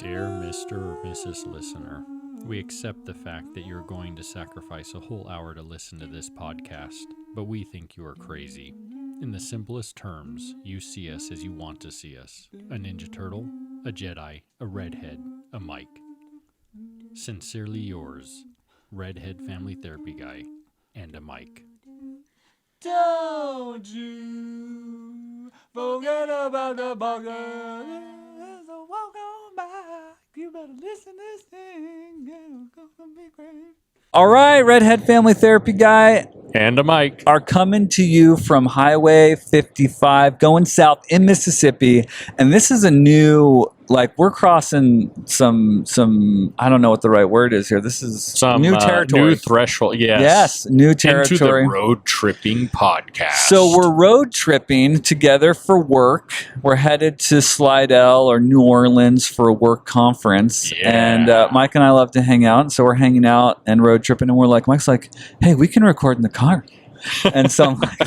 Dear Mr. or Mrs. Listener, we accept the fact that you're going to sacrifice a whole hour to listen to this podcast, but we think you are crazy. In the simplest terms, you see us as you want to see us. A Ninja Turtle, a Jedi, a redhead, a mic. Sincerely yours, Redhead Family Therapy Guy, and a mic. Don't you forget about the bugger. So walk on by. You better listen to this thing. It's gonna be great. All right, Redhead Family Therapy Guy And a mic. are coming to you from Highway 55, going south in Mississippi. And this is a new, we're crossing some, I don't know what the right word is here. This is Some new territory. new threshold, yes. Yes, new territory. Into the road tripping podcast. So we're road tripping together for work. We're headed to Slidell or New Orleans for a work conference. Yeah. And Mike and I love to hang out. And so we're hanging out and road tripping. And Mike's like, hey, we can record in the car. And so I'm like,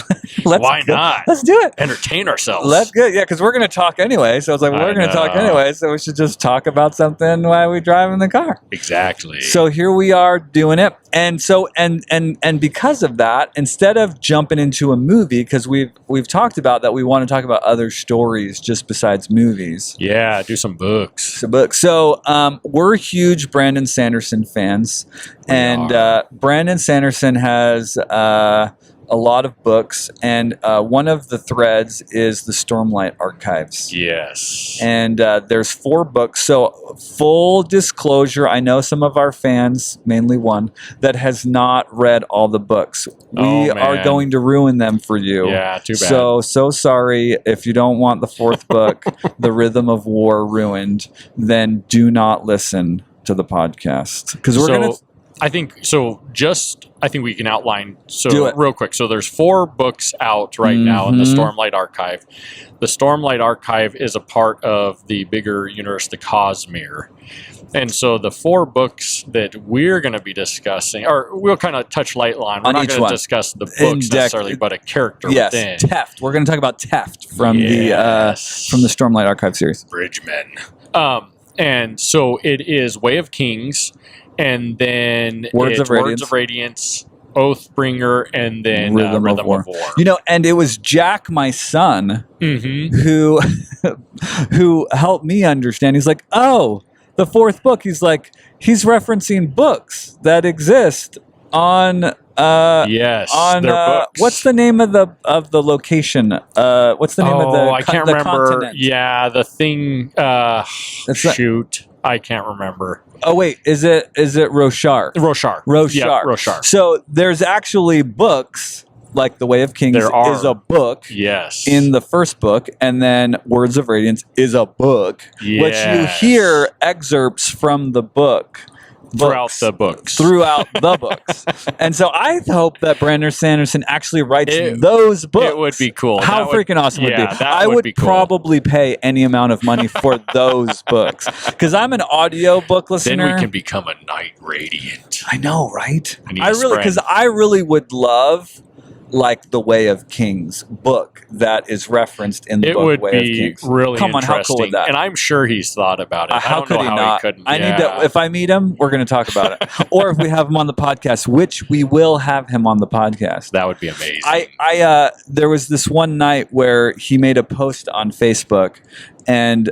Why not? Let's do it. Entertain ourselves. That's good. Yeah, because we're going to talk anyway. So I was like, we're going to talk anyway. So we should just talk about something while we drive in the car. Exactly. So here we are doing it. And so and because of that, instead of jumping into a movie, because we've talked about that we want to talk about other stories just besides movies. Yeah, do some books. So we're huge Brandon Sanderson fans. And Brandon Sanderson has a lot of books, and one of the threads is the Stormlight Archives. Yes. And there's 4 books. So full disclosure, I know some of our fans, mainly one, that has not read all the books. We are going to ruin them for you. Yeah, too bad. So sorry. If you don't want the 4th book, The Rhythm of War, ruined, then do not listen to the podcast. Because we're going to... I think we can outline Do it. real quick. So there's 4 books out right now in the Stormlight Archive. The Stormlight Archive is a part of the bigger universe, the Cosmere. And so the 4 books that we're going to be discussing, or we'll kind of touch light on. We're not going to discuss the books necessarily, but a character within. Teft. We're going to talk about Teft from the Stormlight Archive series. Bridgeman. And so it is Way of Kings, and then Words of Radiance, Oathbringer, and then Rhythm of War. You know, and it was Jack, my son, who helped me understand. He's like, oh, the 4th book. He's like, he's referencing books that exist on books. What's the name of the location? What's the name of the I can't remember. Continent? Yeah, the thing. I can't remember. Oh wait, is it Roshar? Roshar. Roshar. Yep, Roshar. So there's actually books, like The Way of Kings is a book. Yes. In the 1st book, and then Words of Radiance is a book, which you hear excerpts from the book. Throughout the books. And so I hope that Brandon Sanderson actually writes those books. It would be cool. How freaking awesome would it be? I would be cool. probably pay any amount of money for those books. Because I'm an audio book listener. Then we can become a Knight Radiant. I know, right? Because I really would love The Way of Kings book that is referenced in the book Way of Kings. It would be really interesting. How cool would that? And I'm sure he's thought about it. How could he not? He couldn't. I need to. If I meet him, we're going to talk about it. Or if we have him on the podcast, which we will have him on the podcast. That would be amazing. There was this one night where he made a post on Facebook, and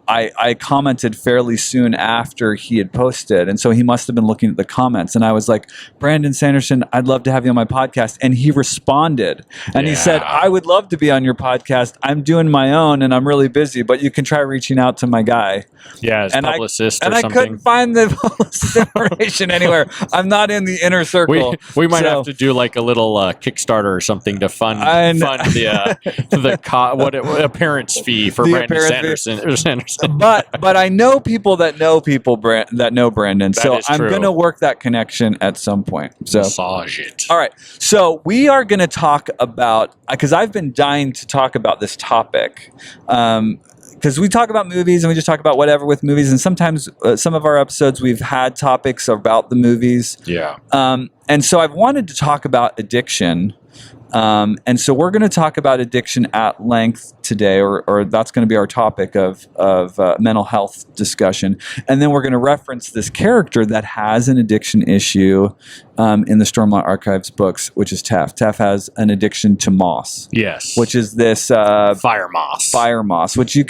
I commented fairly soon after he had posted, and so he must have been looking at the comments, and I was like, Brandon Sanderson, I'd love to have you on my podcast. And he responded, and he said, I would love to be on your podcast. I'm doing my own, and I'm really busy, but you can try reaching out to my guy. Yeah, his publicist or something. I couldn't find the publicist information anywhere. I'm not in the inner circle. We might have to do like a little Kickstarter or something to fund the appearance fee for Brandon Sanderson. But I know people that know people that know Brandon, so I'm going to work that connection at some point. So massage it. All right, so we are going to talk about, because I've been dying to talk about this topic, because we talk about movies and we just talk about whatever with movies, and sometimes some of our episodes we've had topics about the movies. Yeah. And so I've wanted to talk about addiction. And so we're going to talk about addiction at length today, or that's going to be our topic of mental health discussion. And then we're going to reference this character that has an addiction issue in the Stormlight Archives books, which is Teft. Teft has an addiction to moss. Yes. Which is this fire moss. Fire moss, which you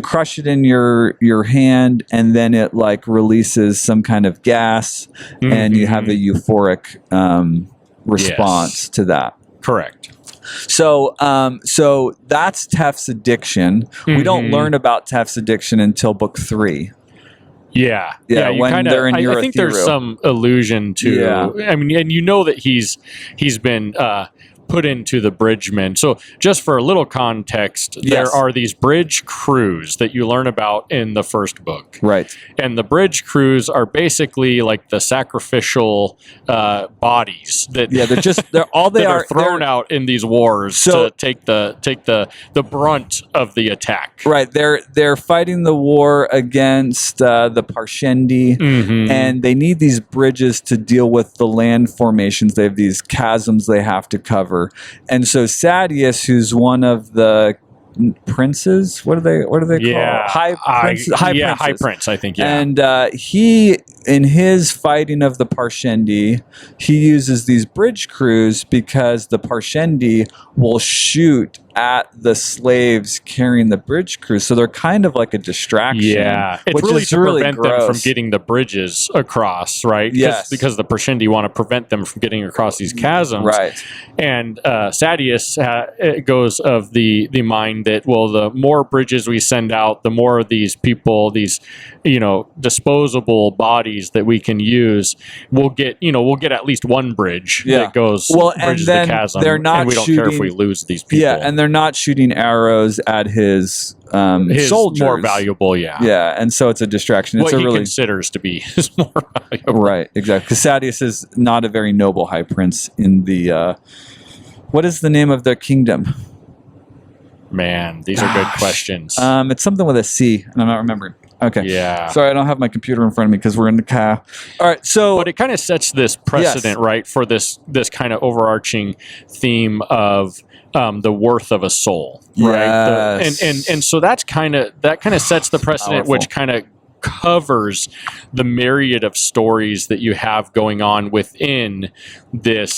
crush it in your hand, and then it like releases some kind of gas, and you have a euphoric response to that. Correct. So that's Teft's addiction. We don't learn about Teft's addiction until book 3. Yeah. When they're in I think there's some allusion to. Yeah. I mean, and you know that he's been put into the bridgemen. So just for a little context, there are these bridge crews that you learn about in the first book. Right. And the bridge crews are basically like the sacrificial bodies that they're thrown out in these wars to take the brunt of the attack. Right. They're fighting the war against the Parshendi, and they need these bridges to deal with the land formations. They have these chasms they have to cover. And so Sadius, who's one of the princes, what are they called? High prince, I think. Yeah. And he, in his fighting of the Parshendi, he uses these bridge crews because the Parshendi will shoot at the slaves carrying the bridge crews, so they're kind of like a distraction. Yeah, it's really to prevent them from getting the bridges across, right? Yes, because the Parshendi want to prevent them from getting across these chasms, right? And Sadius goes of the mind that, well, the more bridges we send out, the more of these people, these disposable bodies that we can use, we'll get at least one bridge that goes bridges the chasm. They're not, and we don't care if we lose these people. Yeah, and they're not shooting arrows at his soldiers. More valuable, yeah, and so it's a distraction. What he considers to be his more valuable, right? Exactly, because Sadius is not a very noble high prince in the. What is the name of their kingdom? Man, these are good questions. It's something with a C, and I'm not remembering. Okay. Yeah. Sorry, I don't have my computer in front of me because we're in the car. All right. So, but it kind of sets this precedent, right, for this kind of overarching theme of the worth of a soul, right? Yes. And so that kind of sets the precedent, which kind of covers the myriad of stories that you have going on within this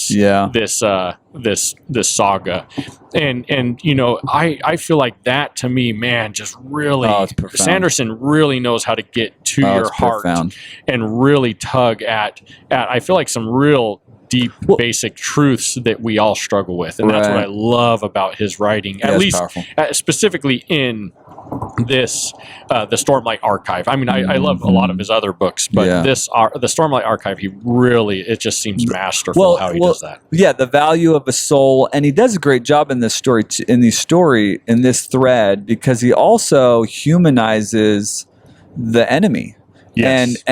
saga. And I feel like that, to me, man, just really Sanderson really knows how to get to your heart and really tug at I feel like some real deep basic truths that we all struggle with, and that's what I love about his writing, at least specifically in this the Stormlight Archive. I mean, I love a lot of his other books, but the Stormlight Archive, it just seems masterful how he does that. Yeah, the value of a soul, and he does a great job in this story, in this thread, because he also humanizes the enemy. Yes.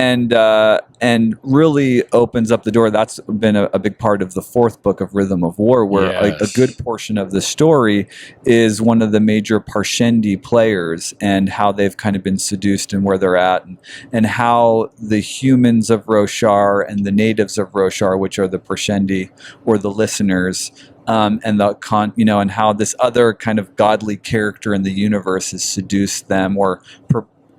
And really opens up the door. That's been a big part of the 4th book of Rhythm of War, where a good portion of the story is one of the major Parshendi players and how they've kind of been seduced and where they're at, and how the humans of Roshar and the natives of Roshar, which are the Parshendi or the listeners, and and how this other kind of godly character in the universe has seduced them or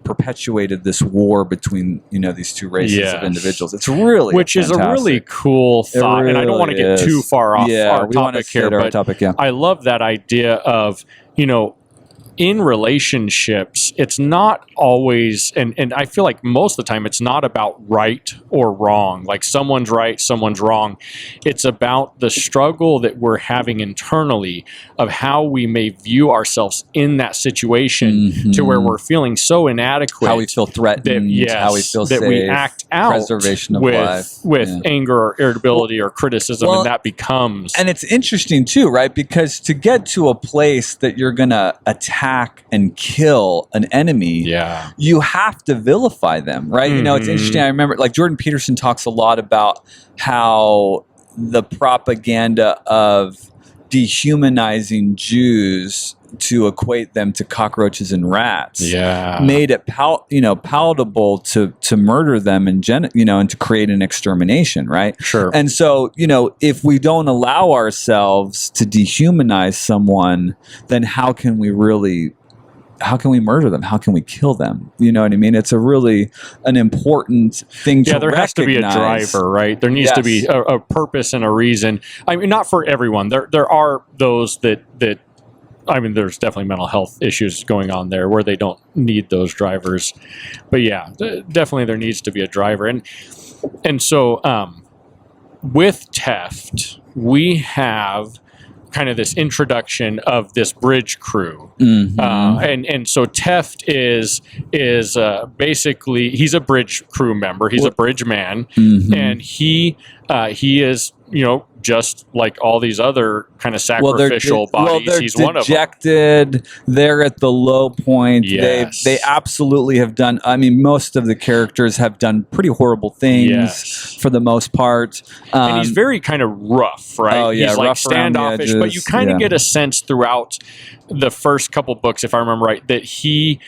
perpetuated this war between these two races of individuals. It's really is a really cool thought, and I don't want to get too far off our topic here, but I love that idea of in relationships, it's not always, and I feel like most of the time, it's not about right or wrong. Like someone's right, someone's wrong. It's about the struggle that we're having internally of how we may view ourselves in that situation to where we're feeling so inadequate. How we feel threatened, how we feel safe, that we act out preservation of life. With anger or irritability or criticism, and that becomes... And it's interesting too, right? Because to get to a place that you're going to attack and kill an enemy, you have to vilify them, right? It's interesting. I remember, like, Jordan Peterson talks a lot about how the propaganda of dehumanizing Jews to equate them to cockroaches and rats, made it palatable to murder them and to create an extermination, right? Sure. And so, if we don't allow ourselves to dehumanize someone, then how can we murder them? How can we kill them? You know what I mean? It's an important thing to recognize. Yeah, there has to be a driver, right? There needs to be a purpose and a reason. I mean, not for everyone. There are those that I mean, there's definitely mental health issues going on there where they don't need those drivers. But yeah, definitely there needs to be a driver. And so with Teft, we have kind of this introduction of this bridge crew. And so Teft is basically, he's a bridge crew member. He's a bridge man. And he is, just like all these other kind of sacrificial bodies, he's one of them. Dejected. They're at the low point. Yes. They absolutely have done. I mean, most of the characters have done pretty horrible things for the most part. And he's very kind of rough, right? Oh yeah, he's like standoffish, but you kind of get a sense throughout the first couple books, if I remember right, that he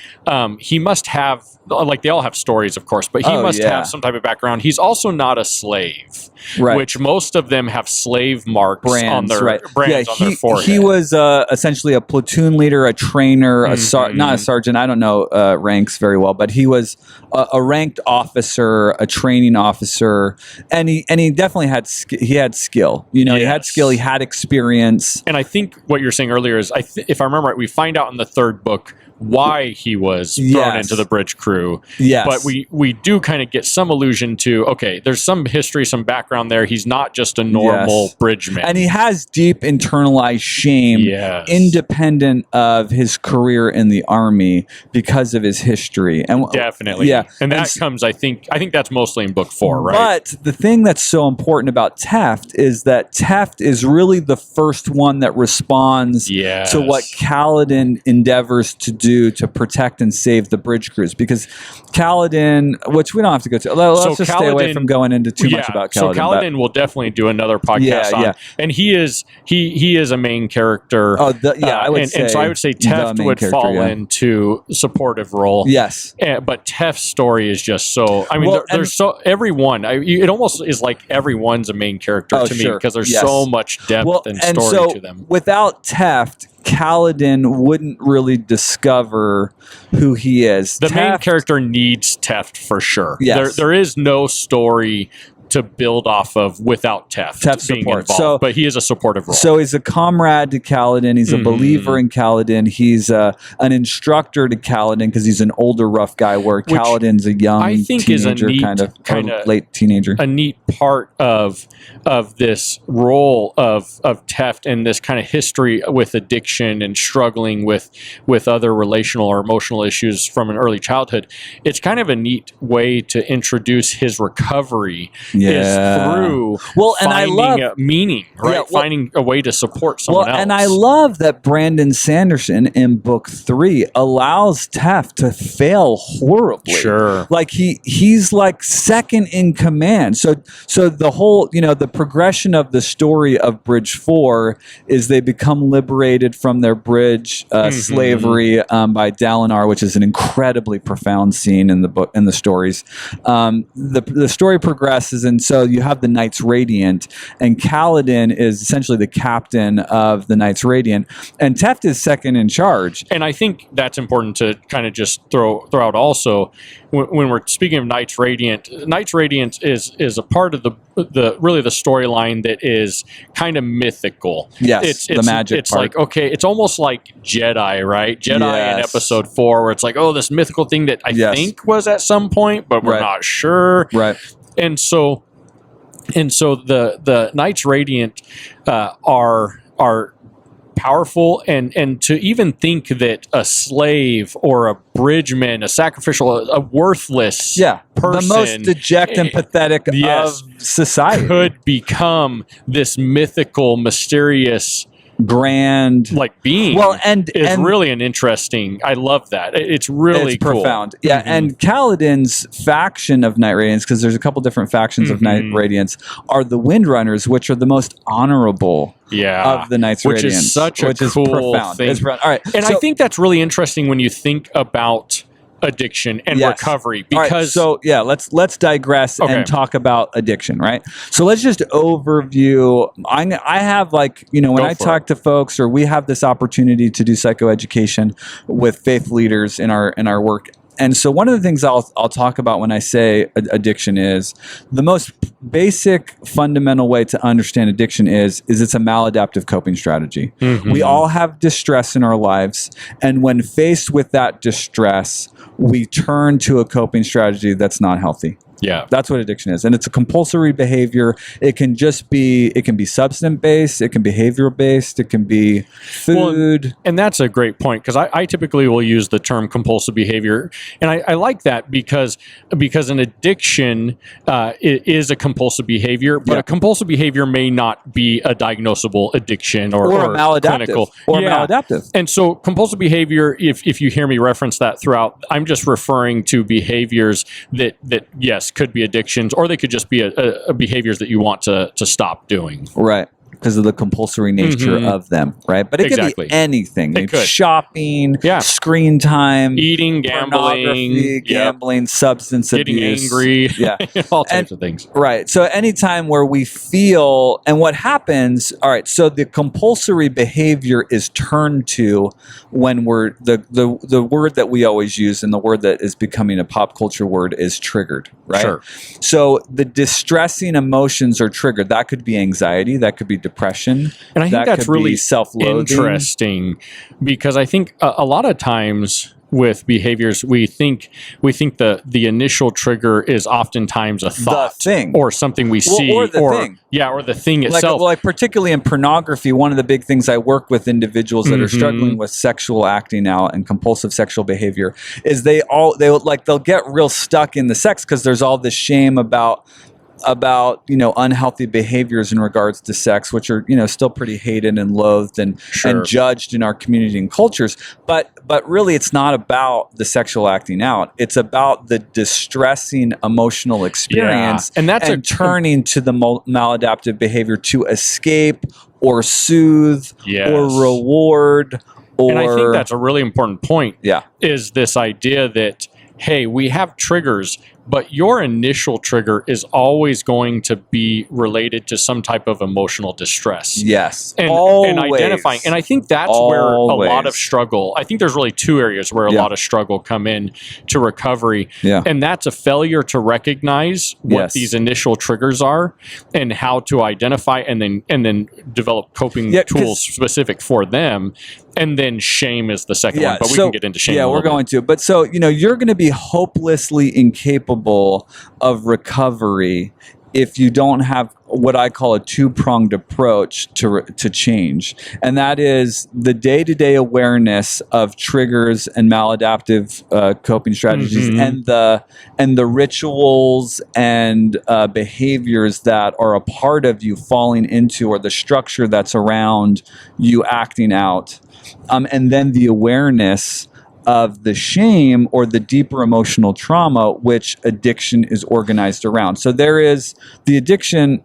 must have, like, they all have stories, of course, but he must have some type of background. He's also not a slave, which most of them have slave marks on their brands on their forehead. He was essentially a platoon leader, a trainer, not a sergeant. I don't know ranks very well, but he was a ranked officer, a training officer, and he definitely had he had skill. He had skill. He had experience. And I think what you're saying earlier is, if I remember right, we find out in the third book why he was thrown into the bridge crew. Yes. But we do kind of get some allusion to, okay, there's some history, some background there. He's not just a normal bridgeman. And he has deep internalized shame, independent of his career in the Army, because of his history. And definitely. Yeah. And that comes, I think that's mostly in book 4, right? But the thing that's so important about Teft is that Teft is really the first one that responds to what Kaladin endeavors to do to protect and save the bridge crews, because Kaladin, which we don't have to go to, let's just stay away from going into too much about Kaladin. So Kaladin will definitely do another podcast on, and he is a main character. I would say, and so I would say Teft would fall into supportive role. Yes, but Teft's story is just so. I mean, there's so everyone. It almost is like everyone's a main character to me, because there's so much depth and story to them. Without Teft, Kaladin wouldn't really discover who he is. The main character needs Teft for sure. Yes. There is no story to build off of without Teft being involved, but he is a supportive role. So he's a comrade to Kaladin. He's a believer in Kaladin. He's an instructor to Kaladin, because he's an older rough guy, where Kaladin's a young teenager, kind of late teenager. A neat part of this role of Teft and this kind of history with addiction and struggling with other relational or emotional issues from an early childhood. It's kind of a neat way to introduce his recovery. Is through finding a meaning, right? Finding a way to support someone else. And I love that Brandon Sanderson in book 3 allows Teft to fail horribly. Sure. Like he's like second in command. So the whole, the progression of the story of Bridge 4 is they become liberated from their bridge slavery by Dalinar, which is an incredibly profound scene in the book, in the stories. The story progresses, and so you have the Knights Radiant, and Kaladin is essentially the captain of the Knights Radiant, and Teft is second in charge. And I think that's important to kind of just throw out also when we're speaking of Knights Radiant. Knights Radiant is a part of the storyline that is kind of mythical. Yes, it's the magic It's part. like, okay, it's almost like Jedi, right? Jedi in episode 4, where it's like, oh, this mythical thing that I think was at some point, but we're not sure. Right. And so the Knights Radiant are powerful, and to even think that a slave or a bridgeman, a sacrificial, a worthless person, the most dejected and pathetic of society, could become this mythical, mysterious grand, like being. Well, and really an interesting. I love that. It's really it's cool. profound. Yeah, and Kaladin's faction of Night Radiants, because there's a couple different factions of Night Radiants, are the Windrunners, which are the most honorable of the Knights which Radiants, is such a cool thing. It's profound. All right, and I think that's really interesting when you think about addiction and recovery, because let's digress and talk about addiction, right? So let's just overview. I have, like, when I talk to folks, or we have this opportunity to do psychoeducation with faith leaders in our work. And so one of the things I'll talk about when I say addiction is the most basic fundamental way to understand addiction is it's a maladaptive coping strategy. We all have distress in our lives, and when faced with that distress, we turn to a coping strategy that's not healthy. Yeah. That's what addiction is. And it's a compulsory behavior. It can be substance based, it can be behavioral based, it can be food. Well, and that's a great point, because I typically will use the term compulsive behavior. And I like that because an addiction is a compulsive behavior, but a compulsive behavior may not be a diagnosable addiction or a maladaptive. Clinical. Maladaptive. And so compulsive behavior, if you hear me reference that throughout, I'm just referring to behaviors that yes, could be addictions, or they could just be a behaviors that you want to stop doing. Right. Because of the compulsory nature of them, right? But it could be anything. It could. Shopping, screen time, eating, gambling, substance abuse. Getting angry, all types of things. Right. So anytime where we feel, and what happens, all right, so the compulsory behavior is turned to when we're, the word that we always use, and the word that is becoming a pop culture word, is triggered, right? Sure. So the distressing emotions are triggered. That could be anxiety, that could be depression, and I think that's really self-loathing. Interesting, because I think a lot of times with behaviors, we think the initial trigger is oftentimes a thought, or something we see, or the thing. or the thing itself. Like particularly in pornography, one of the big things I work with individuals that are struggling with sexual acting out and compulsive sexual behavior is they'll get real stuck in the sex because there's all this shame about unhealthy behaviors in regards to sex, which are still pretty hated and loathed and judged in our community and cultures. But really, it's not about the sexual acting out. It's about the distressing emotional experience, and that's turning to the maladaptive behavior to escape or soothe or reward. And I think that's a really important point. Yeah, is this idea that, hey, we have triggers, but your initial trigger is always going to be related to some type of emotional distress. Yes. And identifying. And I think that's where a lot of struggle, I think there's really two areas where a lot of struggle come in to recovery. Yeah. And that's a failure to recognize what these initial triggers are and how to identify and then develop coping tools specific for them. And then shame is the second one, but we can get into shame. Yeah, we're going to. But so, you're going to be hopelessly incapable of recovery if you don't have what I call a two-pronged approach to change. And that is the day-to-day awareness of triggers and maladaptive coping strategies and the rituals and behaviors that are a part of you falling into, or the structure that's around you acting out. And then the awareness of the shame or the deeper emotional trauma which addiction is organized around. So there is the addiction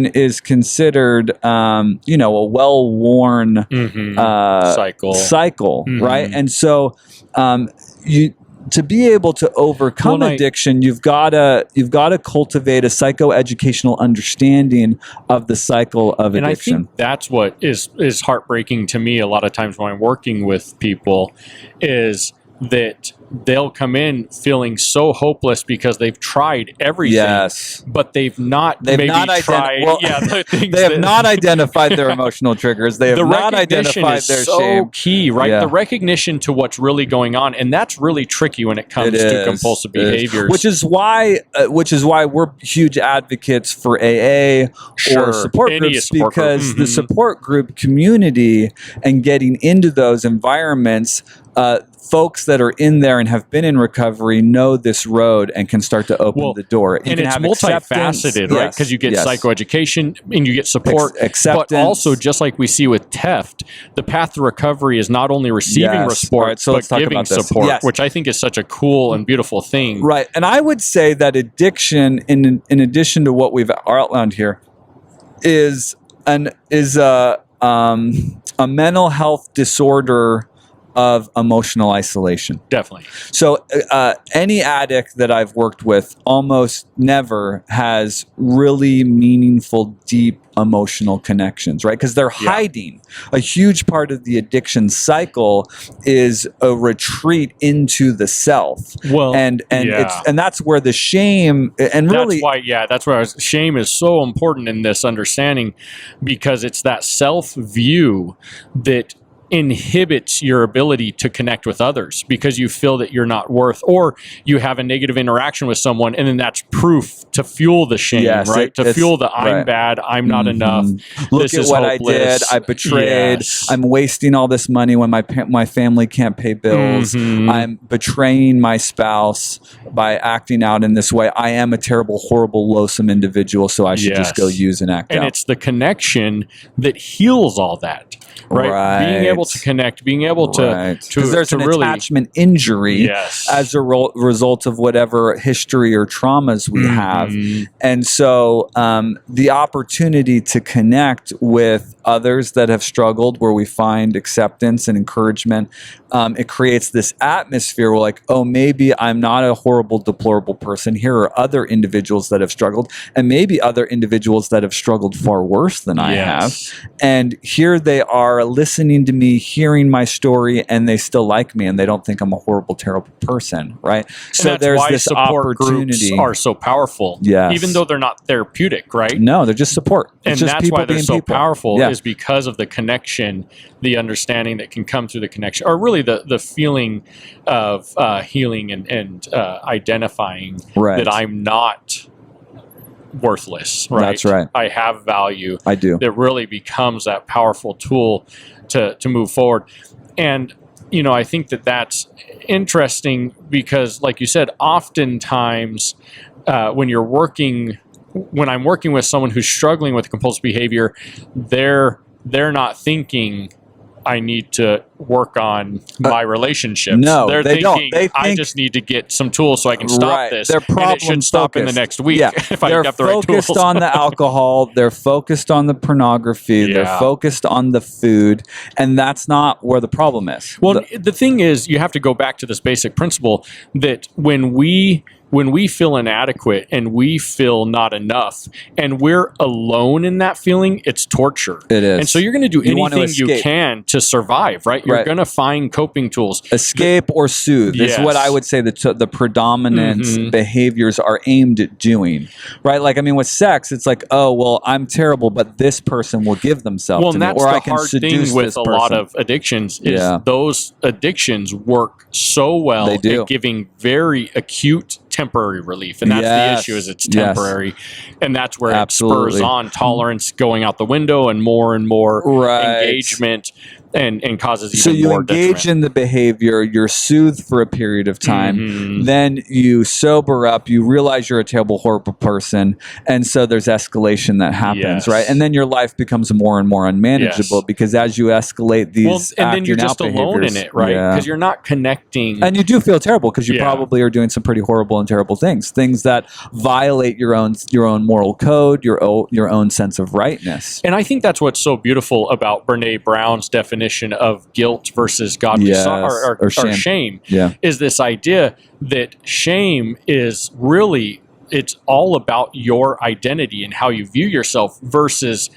is considered a well-worn cycle, right? And so to be able to overcome addiction, you've got to cultivate a psychoeducational understanding of the cycle of addiction. And I think that's what is heartbreaking to me a lot of times when I'm working with people, is that they'll come in feeling so hopeless because they've tried everything, but they've not tried. They have not identified their emotional triggers. They have not identified their shame. Key, right? The recognition to what's really going on, and that's really tricky when it comes to compulsive behaviors. Which is why we're huge advocates for AA or support groups, because the support group community and getting into those environments. folks that are in there and have been in recovery know this road and can start to open the door. And it's multifaceted, right? Because you get psychoeducation and you get support, acceptance. But also, just like we see with Teft, the path to recovery is not only receiving support, but giving support, which I think is such a cool and beautiful thing. Right. And I would say that addiction, in addition to what we've outlined here, is a mental health disorder of emotional isolation. Definitely. So any addict that I've worked with almost never has really meaningful, deep emotional connections, right? Because they're hiding. A huge part of the addiction cycle is a retreat into the self. Well, and that's where the shame and really that's where shame is so important in this understanding, because it's that self view that inhibits your ability to connect with others, because you feel that you're not worth, or you have a negative interaction with someone, and then that's proof to fuel the shame, right? To fuel the I'm bad, I'm not enough. Look this at is what hopeless. I did. I betrayed. I'm wasting all this money when my family can't pay bills. I'm betraying my spouse by acting out in this way. I am a terrible, horrible, loathsome individual, so I should just go use and act out. And it's the connection that heals all that. Right? Being able to connect, being able to because there's an attachment injury as a result of whatever history or traumas we have, and so the opportunity to connect with others that have struggled, where we find acceptance and encouragement, it creates this atmosphere where, like, oh, maybe I'm not a horrible, deplorable person. Here are other individuals that have struggled, and maybe other individuals that have struggled far worse than I have, and here they are listening to me, hearing my story, and they still like me, and they don't think I'm a horrible, terrible person, right? So and there's this opportunity. Groups are so powerful, even though they're not therapeutic, right? No, they're just support. And that's why they're so powerful, is because of the connection, the understanding that can come through the connection, or really the feeling of healing and identifying that I'm not worthless, right? That's right. I have value. I do. That really becomes that powerful tool to move forward. And, I think that that's interesting because, like you said, oftentimes when I'm working with someone who's struggling with compulsive behavior, they're not thinking, I need to work on my relationships. No, they're they thinking, don't. I just need to get some tools so I can stop this. They're problem and it should stop in the next week if I have the right tools. They're focused on the alcohol. They're focused on the pornography. They're focused on the food. And that's not where the problem is. Well, the thing is, you have to go back to this basic principle that when we feel inadequate and we feel not enough and we're alone in that feeling, it's torture. It is. And so you're going to do anything you can to survive, right? You're going to find coping tools. Escape or soothe is what I would say the predominant behaviors are aimed at doing, right? Like, I mean, with sex, it's like, oh, well, I'm terrible, but this person will give themselves to me, or I can seduce this person. Well, that's the hard thing with a lot of addictions is those addictions work so well at giving very acute temporary relief, and that's the issue, is it's temporary, and that's where it spurs on tolerance going out the window and more engagement and causes even more detriment. So you engage in the behavior, you're soothed for a period of time, then you sober up, you realize you're a terrible, horrible person, and so there's escalation that happens, right? And then your life becomes more and more unmanageable because as you escalate these and then you're just alone in it, right? Because you're not connecting. And you do feel terrible because you probably are doing some pretty horrible and terrible things that violate your own moral code, your own sense of rightness. And I think that's what's so beautiful about Brene Brown's definition of guilt versus godly sorrow or shame is this idea that shame is really, it's all about your identity and how you view yourself, versus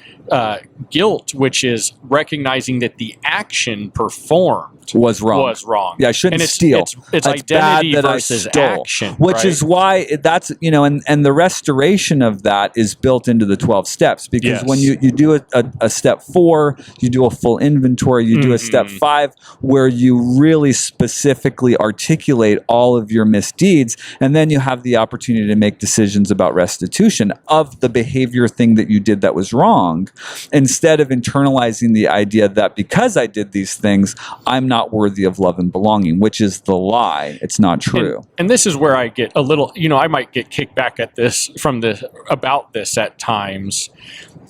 guilt, which is recognizing that the action performed was wrong. Yeah, I shouldn't steal. It's identity versus action, which is why that's, and the restoration of that is built into the 12 steps, because when you do a step 4, you do a full inventory, you do a step 5 where you really specifically articulate all of your misdeeds, and then you have the opportunity to make decisions about restitution of the behavior thing that you did that was wrong. instead of internalizing the idea that because I did these things, I'm not worthy of love and belonging, which is the lie. It's not true. And this is where I get a little, I might get kicked back at this about this at times.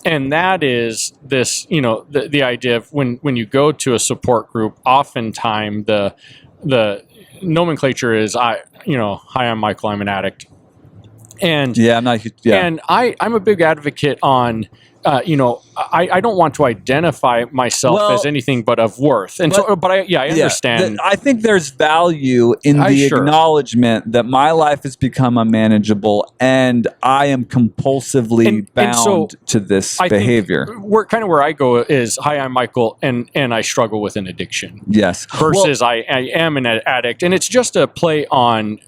And that is this, the idea of when you go to a support group, oftentimes the nomenclature is hi, I'm Michael, I'm an addict. And I'm not. Yeah. And I'm a big advocate on, I don't want to identify myself as anything but of worth. And I understand. I think there's value in the acknowledgement that my life has become unmanageable and I am compulsively bound to this behavior. Where I go is, hi, I'm Michael, and I struggle with an addiction. Yes. Versus I am an addict. And it's just a play on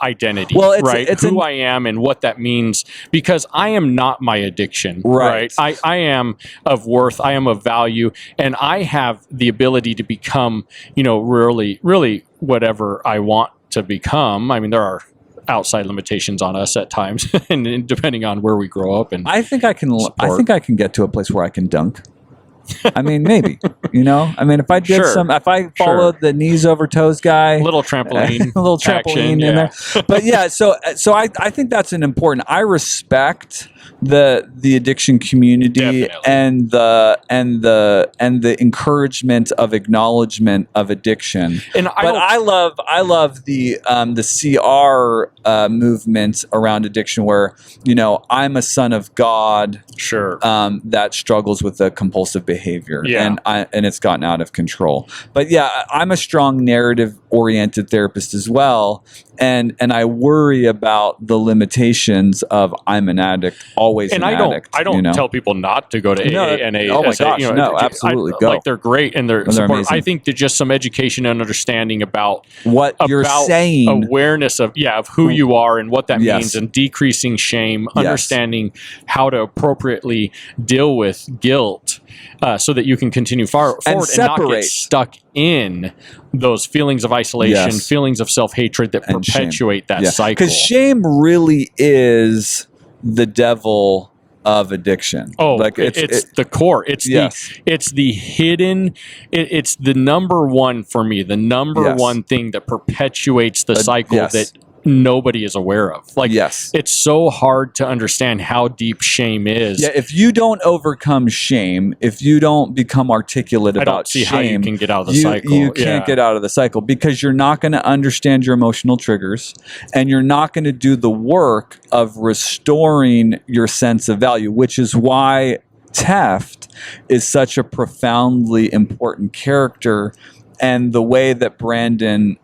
identity, right? It's who I am and what that means, because I am not my addiction, right? I am of worth, I am of value, and I have the ability to become, really, really whatever I want to become. I mean, there are outside limitations on us at times, and depending on where we grow up. And I think I can get to a place where I can dunk. I mean, maybe, if I did if I followed the knees over toes guy, little trampoline, action, in there. But so I think that's an important. I respect the addiction community and the encouragement of acknowledgement of addiction. I love the CR movement around addiction, where I'm a son of God, that struggles with a compulsive behavior, and it's gotten out of control. But I'm a strong narrative oriented therapist as well, and I worry about the limitations of I'm an addict, always an addict. I don't tell people not to go to AA and AA. Oh my gosh, no, absolutely go. Like, they're great and they're support. I think that just some education and understanding about what you're saying, awareness of who you are and what that means, and decreasing shame, understanding how to appropriately deal with guilt, so that you can continue forward and not get stuck in those feelings of isolation, feelings of self-hatred that perpetuate that cycle. Because shame really is the devil of addiction. Oh, like it's the core. It's the hidden. It's the number one for me. The number one thing that perpetuates the cycle that nobody is aware of. Like, it's so hard to understand how deep shame is. Yeah, if you don't overcome shame, if you don't become articulate about shame, how you can get out of the cycle. You can't get out of the cycle, because you're not going to understand your emotional triggers, and you're not going to do the work of restoring your sense of value, which is why Teft is such a profoundly important character, and the way that Brandon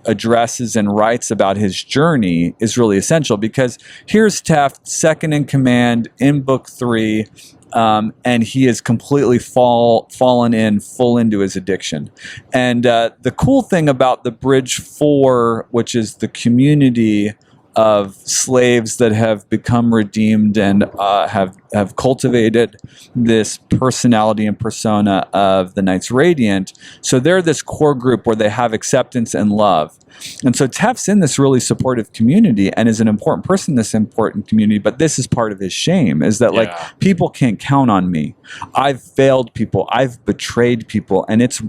addresses and writes about his journey is really essential, because here's Teft, second in command in book 3, and he is completely fallen full into his addiction. And the cool thing about the Bridge 4, which is the community of slaves that have become redeemed and have cultivated this personality and persona of the Knights Radiant. So they're this core group where they have acceptance and love. And so Teft's in this really supportive community and is an important person in this important community, but this is part of his shame, is that like, people can't count on me. I've failed people, I've betrayed people, and it's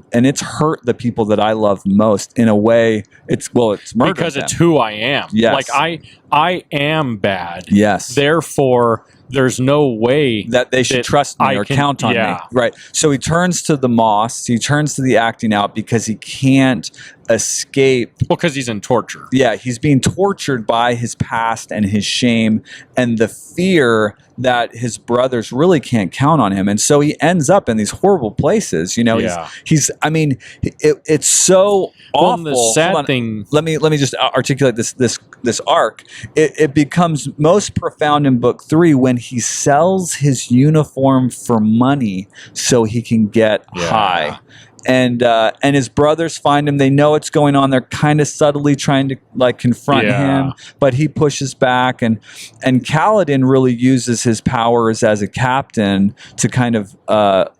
hurt the people that I love most in a way. It's murdered because them. It's who I am. Yes. Like I am bad. Yes. Therefore, there's no way that they should trust me or count on me. Right. So he turns to the moss. He turns to the acting out because he can't escape. Well, because he's in torture. Yeah, he's being tortured by his past and his shame and the fear that his brothers really can't count on him. And so he ends up in these horrible places. He's I mean, it's so awful. The sad thing. Let me just articulate this arc. It becomes most profound in book 3 when he sells his uniform for money so he can get high. And his brothers find him. They know what's going on. They're kind of subtly trying to like confront him, but he pushes back. And Kaladin really uses his powers as a captain to kind of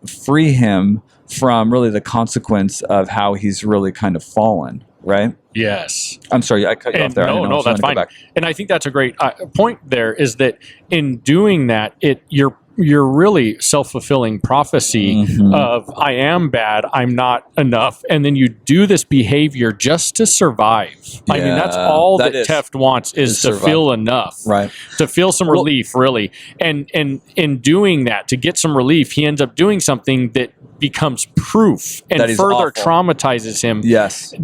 free him from really the consequence of how he's really kind of fallen. Right? Yes. I'm sorry, I cut you off there. No, that's fine. And I think that's a great point. There is that in doing that, you're really self-fulfilling prophecy of I am bad, I'm not enough, and then you do this behavior just to survive. I mean, that's all that Teft wants is to feel enough, right? To feel some relief, really. And in doing that, to get some relief, he ends up doing something that becomes proof and further traumatizes him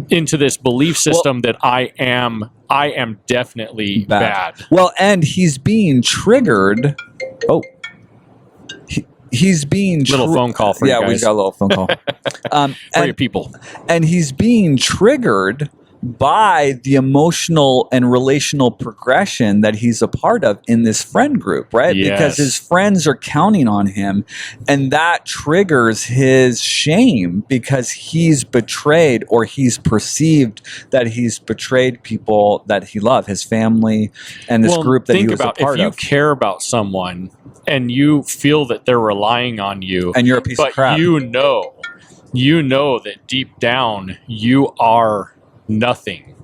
into this belief system that I am definitely bad. Well, and he's being triggered. He's being little phone call for you guys. Yeah, we got a little phone call for your people. And he's being triggered by the emotional and relational progression that he's a part of in this friend group, right? Yes. Because his friends are counting on him, and that triggers his shame because he's betrayed, or he's perceived that he's betrayed people that he loved, his family, and this group that he was a part of. If you care about someone and you feel that they're relying on you, and you're a piece of crap, you know that deep down you are nothing.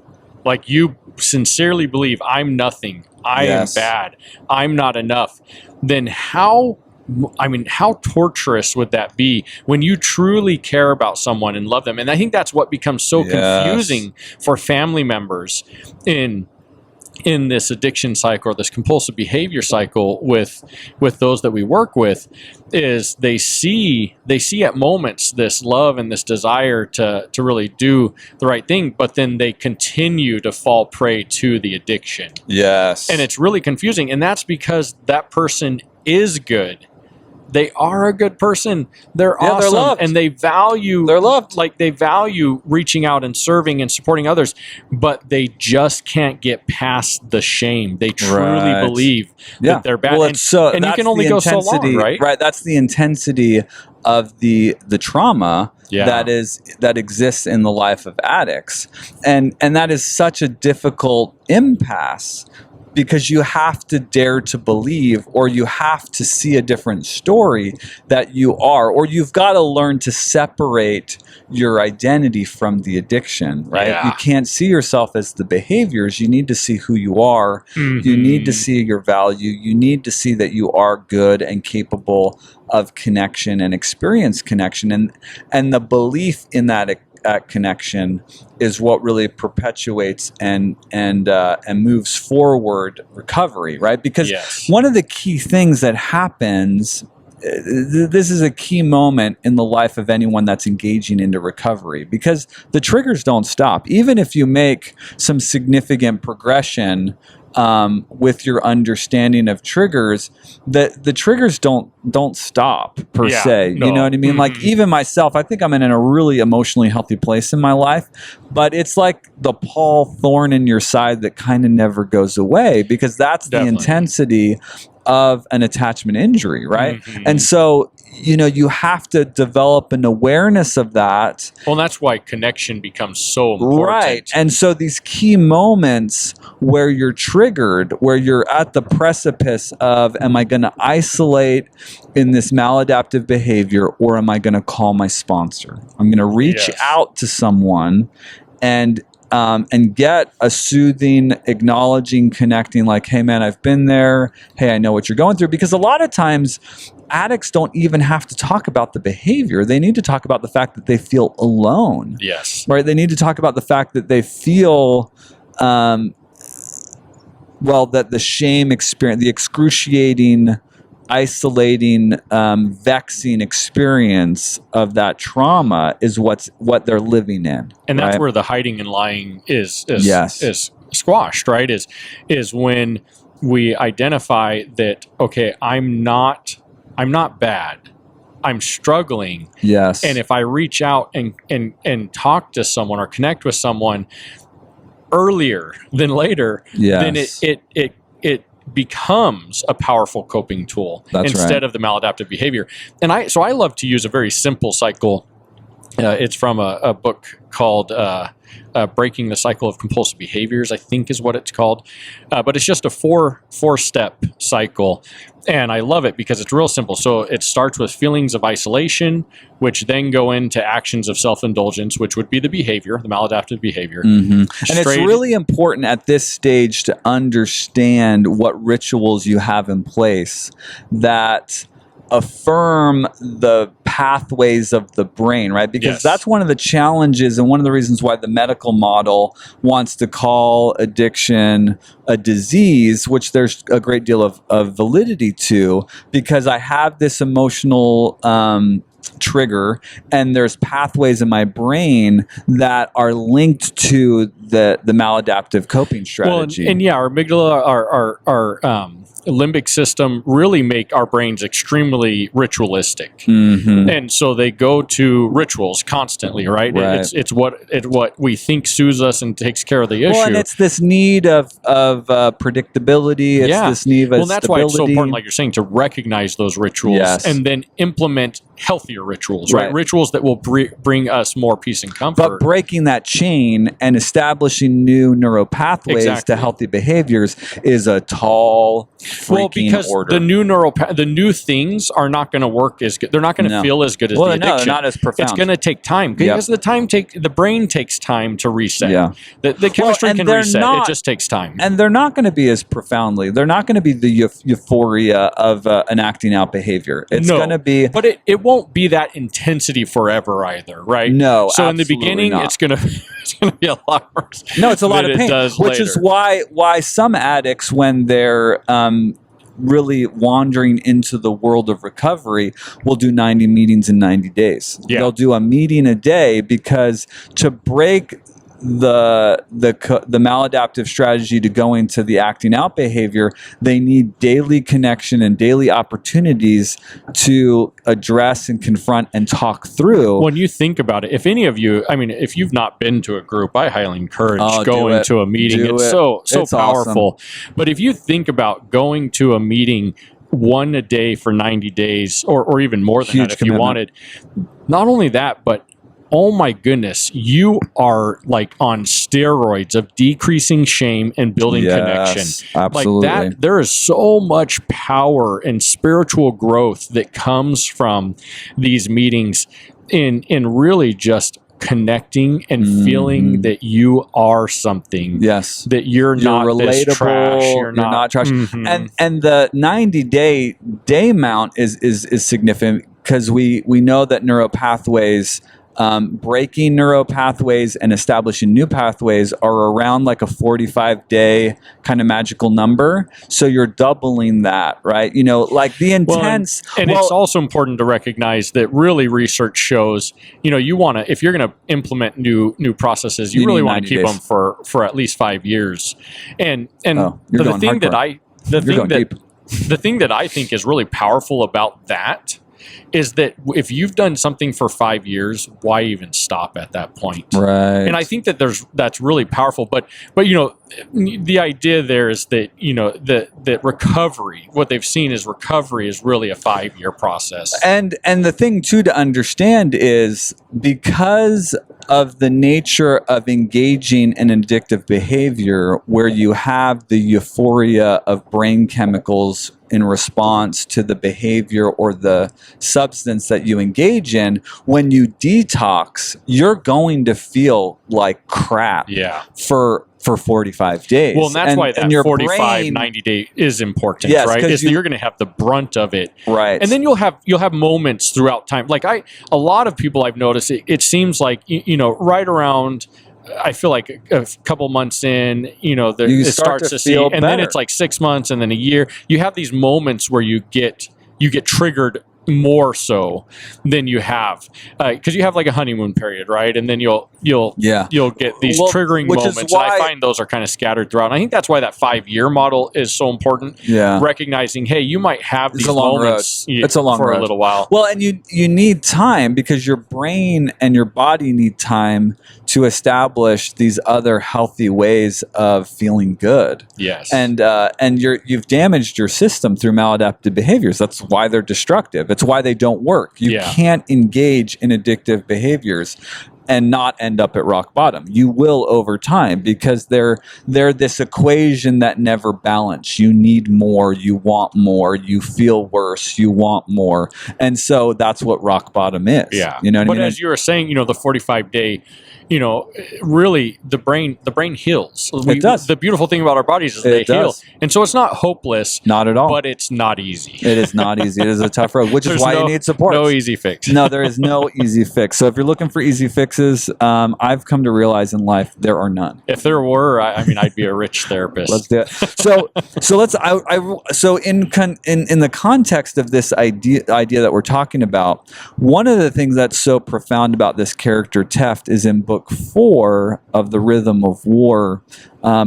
Like, you sincerely believe I'm nothing, I am bad, I'm not enough. Then how torturous would that be when you truly care about someone and love them? And I think that's what becomes so confusing for family members in this addiction cycle, or this compulsive behavior cycle with those that we work with, is they see at moments this love and this desire to really do the right thing, but then they continue to fall prey to the addiction. Yes. And it's really confusing. And that's because that person is good. They are a good person. They're awesome. They're loved. And they value, they're loved. Like, they value reaching out and serving and supporting others, but they just can't get past the shame. They truly believe that they're bad. Well, and you can only go so long, right? Right. That's the intensity of the trauma that exists in the life of addicts. And that is such a difficult impasse, because you have to dare to believe, or you have to see a different story that you are, or you've got to learn to separate your identity from the addiction, right? Yeah. You can't see yourself as the behaviors. You need to see who you are. You need to see your value. You need to see that you are good and capable of connection and experience connection. And the belief in that connection is what really perpetuates and moves forward recovery, right? Because one of the key things that happens, this is a key moment in the life of anyone that's engaging into recovery, because the triggers don't stop. Even if you make some significant progression with your understanding of triggers, the triggers don't stop per se. No. You know what I mean? Like, even myself, I think I'm in a really emotionally healthy place in my life, but it's like the Paul thorn in your side that kind of never goes away, because that's the intensity of an attachment injury, right? And so, you have to develop an awareness of that. Well, that's why connection becomes so important. Right. And so these key moments where you're triggered, where you're at the precipice of, am I going to isolate in this maladaptive behavior, or am I going to call my sponsor? I'm going to reach out to someone and get a soothing, acknowledging, connecting, like, hey man, I've been there. Hey, I know what you're going through. Because a lot of times addicts don't even have to talk about the behavior. They need to talk about the fact that they feel alone. Yes. Right? They need to talk about the fact that they feel, that the shame experience, the excruciating, isolating, vexing experience of that trauma is what they're living in. And that's where the hiding and lying is squashed, right? Is when we identify that, okay, I'm not bad, I'm struggling. Yes. And if I reach out and talk to someone or connect with someone earlier than later, then it becomes a powerful coping tool instead of the maladaptive behavior. And I love to use a very simple cycle. It's from a book called Breaking the Cycle of Compulsive Behaviors, I think is what it's called. But it's just a four-step cycle. And I love it because it's real simple. So it starts with feelings of isolation, which then go into actions of self-indulgence, which would be the behavior, the maladaptive behavior. And it's really important at this stage to understand what rituals you have in place that affirm the pathways of the brain, right? Because Yes. that's one of the challenges and one of the reasons why the medical model wants to call addiction a disease, which there's a great deal of validity to, because I have this emotional trigger and there's pathways in my brain that are linked to the maladaptive coping strategy. Well, and yeah, our amygdala, our limbic system really make our brains extremely ritualistic, and so they go to rituals constantly, right? It's what we think soothes us and takes care of the issue. Well, and it's this need of predictability. It's this need of that's stability. why it's so important, like you're saying, to recognize those rituals and then implement healthier rituals, right? Rituals that will bring us more peace and comfort. But breaking that chain and establishing new neuropathways to healthy behaviors is a tall freaking order. The new things are not going to work as good. They're not going to feel as good as the addiction. They're not as profound. It's going to take time because the brain takes time to reset. Yeah. The chemistry can reset. It just takes time. And they're not going to be as profoundly. They're not going to be the euphoria of an acting out behavior. It's going to be... But it won't be that intensity forever either, right? No, so in the beginning, not. it's going to be a lot worse. No, it's a lot of pain, which is why some addicts, when they're really wandering into the world of recovery, will do 90 meetings in 90 days. Yeah. They'll do a meeting a day because to break the maladaptive strategy to go into the acting out behavior, they need daily connection and daily opportunities to address and confront and talk through. When you think about it, if any of you, I mean, if you've not been to a group, I highly encourage going to a meeting. It's so powerful. Awesome. But if you think about going to a meeting one a day for 90 days or even more than that, if you wanted, not only that, but oh my goodness, you are like on steroids of decreasing shame and building connection. Absolutely. Like that, there is so much power and spiritual growth that comes from these meetings in really just connecting and feeling that you are something. Yes. That you're not relatable. This trash. You're not trash. And the 90 day mount is significant because we know that neuropathways, breaking neuropathways and establishing new pathways are around like a 45-day kind of magical number. So you're doubling that, right? You know, like the intense. And it's also important to recognize that really research shows, you know, you want to, if you're going to implement new processes, you really want to keep them for at least 5 years. And the thing that I think is really powerful about that is that if you've done something for 5 years, why even stop at that point? Right. And I think that that's really powerful. But you know, the idea there is that, you know, that recovery, what they've seen is recovery is really a 5-year process. And the thing too to understand is because of the nature of engaging in addictive behavior, where you have the euphoria of brain chemicals in response to the behavior or the substance that you engage in, when you detox, you're going to feel like crap for 45 days. Well, and that's why that 45, 90 day is important, right? Is that you're going to have the brunt of it. Right. And then you'll have moments throughout time. Like a lot of people I've noticed, it seems like, you know, right around, I feel like a couple months in, you know, it starts to see, and then it's like 6 months and then a year. You have these moments where you get triggered more so than you have, because you have like a honeymoon period, right? And then you'll get these triggering moments. And I find those are kind of scattered throughout. And I think that's why that 5-year model is so important. Yeah, recognizing, hey, you might have these moments for a little while. Well, and you need time because your brain and your body need time to establish these other healthy ways of feeling good. Yes, and you've damaged your system through maladaptive behaviors. That's why they're destructive. It's why they don't work. You can't engage in addictive behaviors and not end up at rock bottom. You will over time because they're this equation that never balance. You need more, you want more, you feel worse, you want more. And so that's what rock bottom is. Yeah. You know what I mean? But as you were saying, you know, the 45-day, really the brain heals. It does. The beautiful thing about our bodies is they heal. does. And so it's not hopeless. Not at all. But it's not easy. It is not easy. It is a tough road, which is why you need support. No easy fix. No, there is no easy fix. So if you're looking for easy fixes, I've come to realize in life there are none. If there were, I'd be a rich therapist. Let's do it. So in the context of this idea that we're talking about, one of the things that's so profound about this character Teft is in book 4 of The Rhythm of War,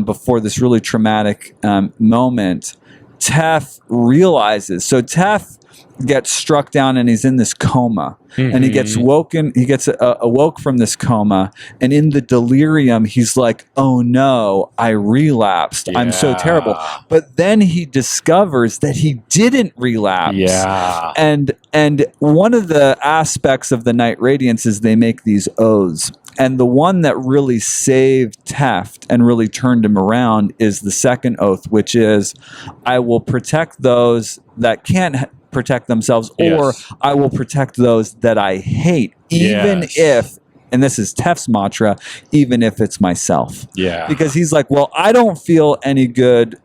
before this really traumatic moment, Teft realizes. So Teft gets struck down and he's in this coma, and he gets awoke from this coma, and in the delirium he's like, oh no, I relapsed. Yeah. I'm so terrible. But then he discovers that he didn't relapse. Yeah. And one of the aspects of the Night Radiance is they make these oaths. And the one that really saved Teft and really turned him around is the second oath, which is, I will protect those that can't protect themselves, or I will protect those that I hate, even if, and this is Teft's mantra, even if it's myself. Yeah. Because he's like, well, I don't feel any good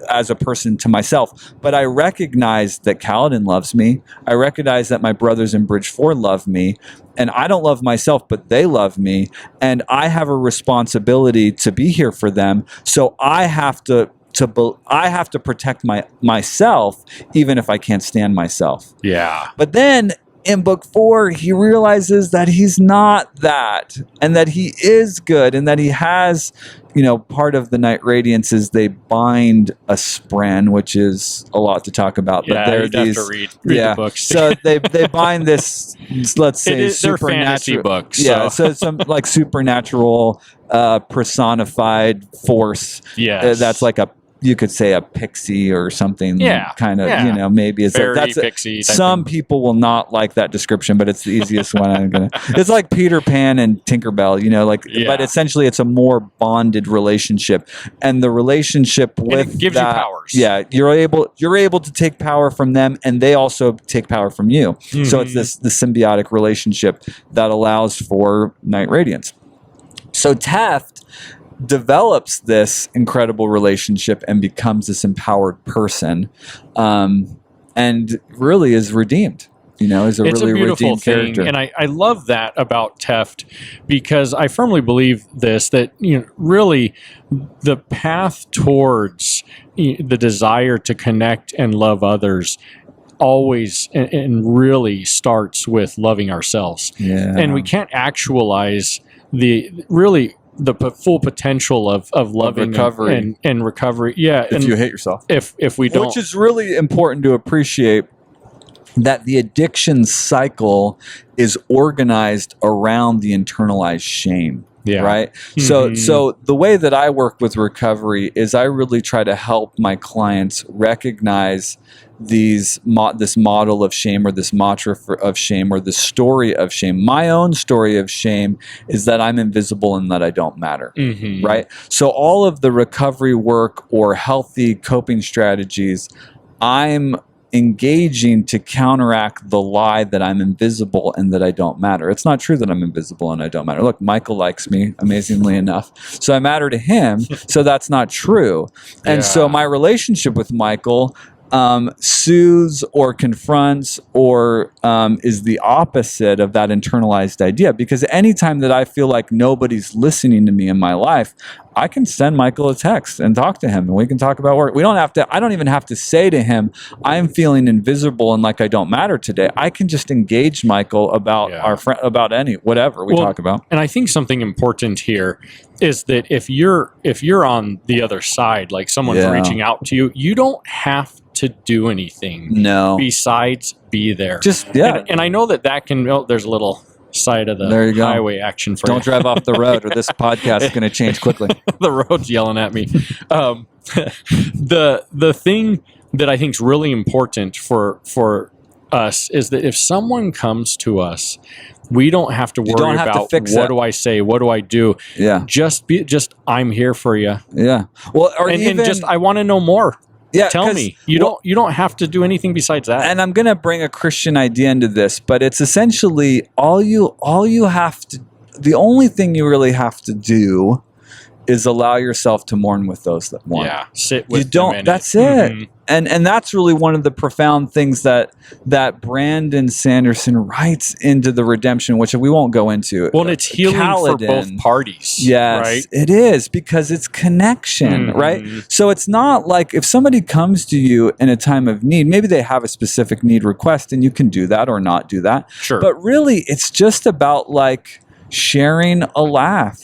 as a person to myself, but I recognize that Kaladin loves me. I recognize that my brothers in Bridge 4 love me, and I don't love myself, but they love me, and I have a responsibility to be here for them. So I have to protect myself, even if I can't stand myself. Yeah. But then in book 4, he realizes that he's not that, and that he is good, and that he has, part of the Night Radiance is they bind a spren, which is a lot to talk about. Yeah, but you'd have to read the books. So they bind this, let's say, they're fantasy books. Yeah, so some like supernatural personified force. Yes. That's like you could say a pixie or something. Yeah. Kind of, maybe it's fairy, like, pixie. Some people will not like that description, but it's the easiest one. It's like Peter Pan and Tinkerbell, but essentially it's a more bonded relationship, and the relationship with it gives you powers. Yeah, you're able to take power from them, and they also take power from you. Mm-hmm. So it's this symbiotic relationship that allows for Night Radiance. So Teft develops this incredible relationship and becomes this empowered person, and really is redeemed. Is a really redeemed character. And I love that about Teft, because I firmly believe that really the path towards the desire to connect and love others always and really starts with loving ourselves. Yeah. And we can't actualize the full potential of loving recovery and recovery. Yeah. If you hate yourself. If we don't. Which is really important to appreciate, that the addiction cycle is organized around the internalized shame. Yeah. Right. Mm-hmm. So the way that I work with recovery is I really try to help my clients recognize this model of shame, or this mantra of shame, or the story of shame. My own story of shame is that I'm invisible and that I don't matter. Mm-hmm. Right. So all of the recovery work or healthy coping strategies, I'm engaging to counteract the lie that I'm invisible and that I don't matter. It's not true that I'm invisible and I don't matter. Look, Michael likes me, amazingly enough, so I matter to him. So that's not true. And so my relationship with Michael soothes or confronts or is the opposite of that internalized idea. Because anytime that I feel like nobody's listening to me in my life, I can send Michael a text and talk to him, and we can talk about work. I don't even have to say to him, I'm feeling invisible and like I don't matter today. I can just engage Michael about our friend, about whatever we talk about. And I think something important here is that if you're on the other side, like someone's reaching out to you, you don't have to do anything besides be there. And I know that can, there's a little side of the highway action for Don't drive off the road, or this podcast is going to change quickly. The road's yelling at me. The thing that I think is really important for us is that if someone comes to us, we don't have to worry about what do I say, what do I do. Yeah. Just I'm here for you. Yeah. Well, and just I want to know more. Yeah, tell me. You don't have to do anything besides that. And I'm going to bring a Christian idea into this, but it's essentially all you have to. the only thing you really have to do is allow yourself to mourn with those that mourn. Yeah, sit with You don't. them in That's it. it. Mhm. And that's really one of the profound things that Brandon Sanderson writes into the redemption, which we won't go into. Well, and it's healing for both Kaladin. parties. Yes, right. it is, because it's connection, right? So it's not like if somebody comes to you in a time of need, maybe they have a specific need request and you can do that or not do that. Sure. But really, it's just about like sharing a laugh,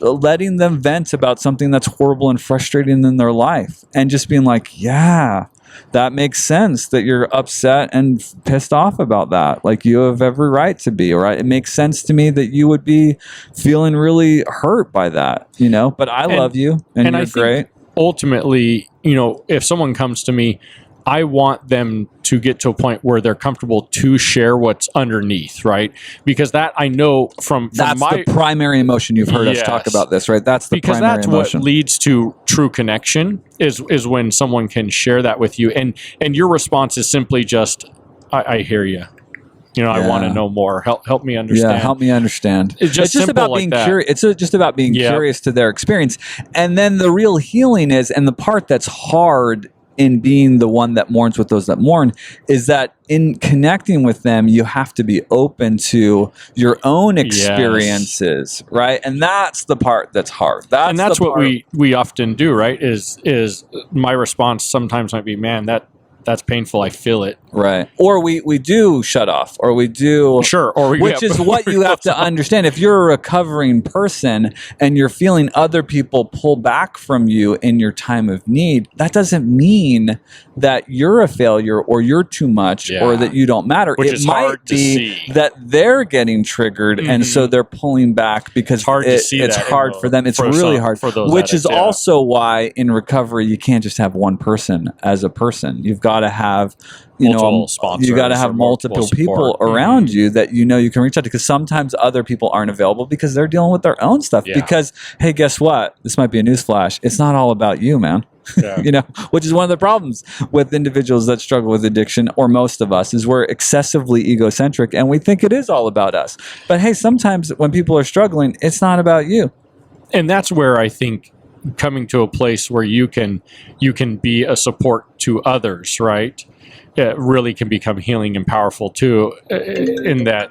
letting them vent about something that's horrible and frustrating in their life, and just being like, yeah, that makes sense that you're upset and pissed off about that. Like, you have every right to be, right? It makes sense to me that you would be feeling really hurt by that, you know, but I love you and you're I think great. Ultimately, you know, if someone comes to me, I want them to get to a point where they're comfortable to share what's underneath, right? Because that I know from That's my the primary emotion. You've heard us talk Yes. about this, right? That's the because primary that's emotion. what leads to true connection is when someone can share that with you, and your response is simply just, I hear you. You know, I want to know more. Help me understand. Yeah, help me understand. It's just simple about like being that. curious. It's just about being curious to their experience. And then the real healing is, and the part that's hard in being the one that mourns with those that mourn, is that in connecting with them, you have to be open to your own experiences, right? And that's the part that's hard. That's what we often do, right? Is my response sometimes might be, man, that's painful. I feel it. Right. Or we do shut off, or we do. Sure. Or which is what you have to understand. If you're a recovering person and you're feeling other people pull back from you in your time of need, that doesn't mean that you're a failure or you're too much or that you don't matter. Which it is might hard to be see. that they're getting triggered and so they're pulling back because it's hard for them. It's really hard. For those which addicts, is also why in recovery you can't just have one person as a person. You've got to have you got to have multiple people around you that you can reach out to, because sometimes other people aren't available because they're dealing with their own stuff. Because, hey, guess what? This might be a newsflash. It's not all about you, man. Yeah. Which is one of the problems with individuals that struggle with addiction, or most of us, is we're excessively egocentric and we think it is all about us. But hey, sometimes when people are struggling, it's not about you. And that's where I think coming to a place where you can be a support to others, right? It really can become healing and powerful too, in that.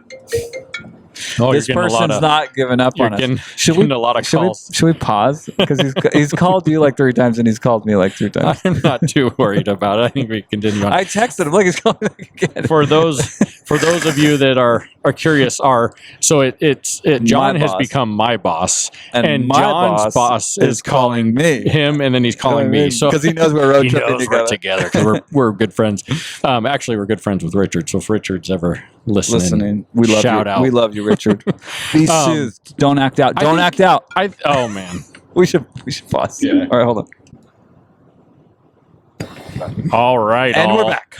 Oh, this person's not giving up on us. Should we a lot of calls? Should we pause? Because he's called you like 3 times and he's called me like 3 times. I'm not too worried about it. I think we continue on. I texted him like he's calling me again. For those of you that are curious, John has become my boss, and my John's boss is calling me him, and then he's calling me. So because he knows we're road tripping together because we're good friends. Actually, we're good friends with Richard. So if Richard's ever listening, we love shout you. out. We love you, Richard. Be soothed. Don't act out. Don't act out. Oh man, we should pause. Yeah. All right, hold on. All right, and we're back.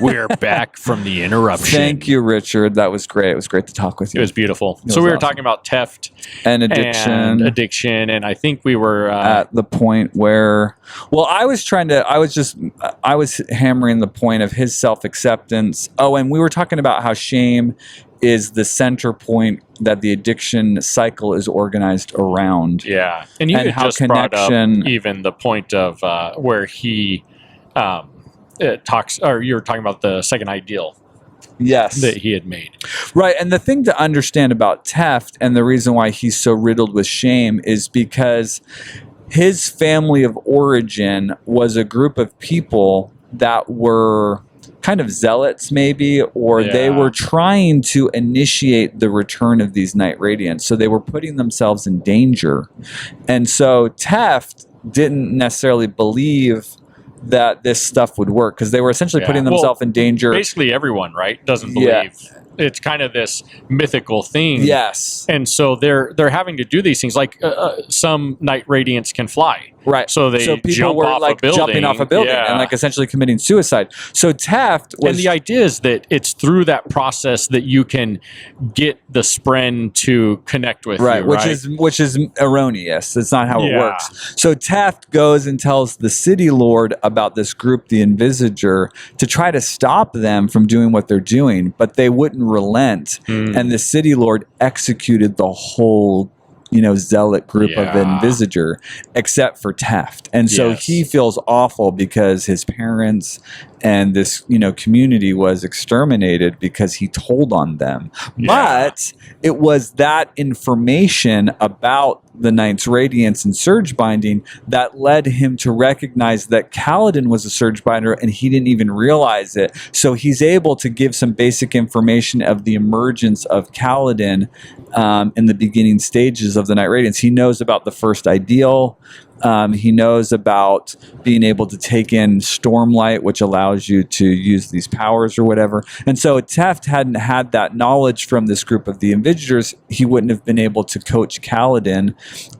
We're back from the interruption. Thank you, Richard. That was great. It was great to talk with you. It was beautiful. So we were talking about Teft and addiction, and I think we were at the point where, I was hammering the point of his self-acceptance. Oh, and we were talking about how shame is the center point that the addiction cycle is organized around. Yeah, and you how just brought up even the point of where he talks, or you were talking about the second ideal. Yes, that he had made. Right, and the thing to understand about Teft and the reason why he's so riddled with shame is because his family of origin was a group of people that were kind of zealots maybe, or they were trying to initiate the return of these night radiants. So they were putting themselves in danger. And so Teft didn't necessarily believe that this stuff would work because they were essentially putting themselves in danger. Basically everyone, right, doesn't believe. It's kind of this mythical thing. Yes. And so they're having to do these things like some night radiants can fly. Right. So they people jump were off like a building. jumping off a building Yeah. and like essentially committing suicide. So Teft was And the idea is that it's through that process that you can get the spren to connect with right, you, which is erroneous. That's not how it Yeah. works. So Teft goes and tells the city lord about this group, the Invisager, to try to stop them from doing what they're doing, but they wouldn't relent. And the city lord executed the whole zealot group of the Yeah. Invisager, except for Teft. And so Yes. he feels awful because his parents and this, community was exterminated because he told on them. Yeah. But it was that information about the Knight's Radiance and Surge Binding that led him to recognize that Kaladin was a Surge Binder and he didn't even realize it. So he's able to give some basic information of the emergence of Kaladin in the beginning stages of the Night Radiance. He knows about the first ideal. He knows about being able to take in Stormlight, which allows you to use these powers or whatever. And so if Teft hadn't had that knowledge from this group of the Invisitors, he wouldn't have been able to coach Kaladin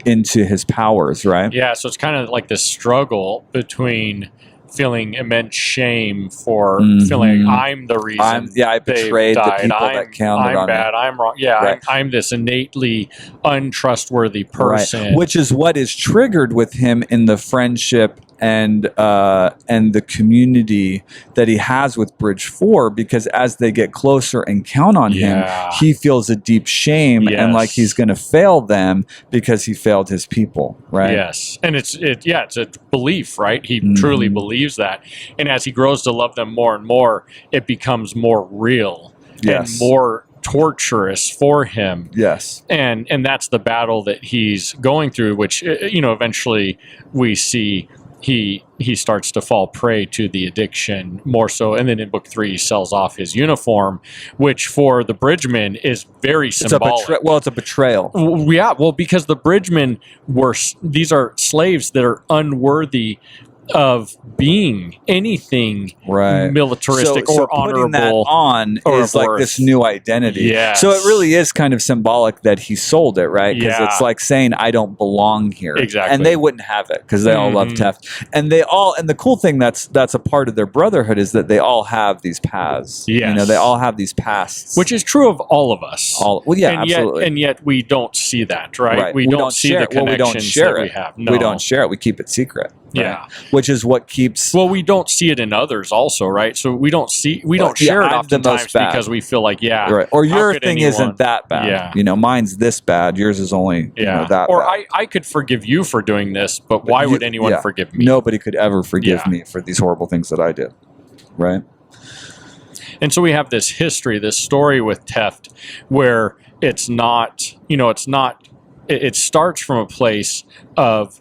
into his powers, right? Yeah, so it's kind of like this struggle between feeling immense shame for feeling like I'm the reason. I betrayed the people that counted I'm on bad. me. I'm wrong. Yeah, Right. I'm this innately untrustworthy person. Right. Which is what is triggered with him in the friendship and the community that he has with Bridge 4, because as they get closer and count on him, he feels a deep shame and like he's going to fail them because he failed his people, right? Yes. And it's a belief, right? He truly believes that. And as he grows to love them more and more, it becomes more real and more torturous for him. Yes. And that's the battle that he's going through, which eventually we see he starts to fall prey to the addiction more so. And then in book 3, he sells off his uniform, which for the Bridgemen is very symbolic. It's a betrayal. Yeah, well, because the Bridgemen these are slaves that are unworthy of being anything militaristic or honorable. Putting that on is like this new identity. Yes. So it really is kind of symbolic that he sold it, right? Because Yeah. it's like saying, I don't belong here. Exactly. And they wouldn't have it because they all love Teft. And and the cool thing that's a part of their brotherhood is that they all have these paths. Yes. They all have these pasts. Which is true of all of us. Absolutely. And yet we don't see that, right? We don't see the connections that we have. No. We don't share it. We keep it secret. Right? Yeah. Which is what keeps... Well, we don't see it in others also, right? So we don't share it oftentimes because we feel like, right. Or your thing isn't that bad. Yeah. Mine's this bad. Yours is only that or bad. I could forgive you for doing this, but why would anyone forgive me? Nobody could ever forgive me for these horrible things that I did. Right? And so we have this history, this story with Teft where it starts from a place of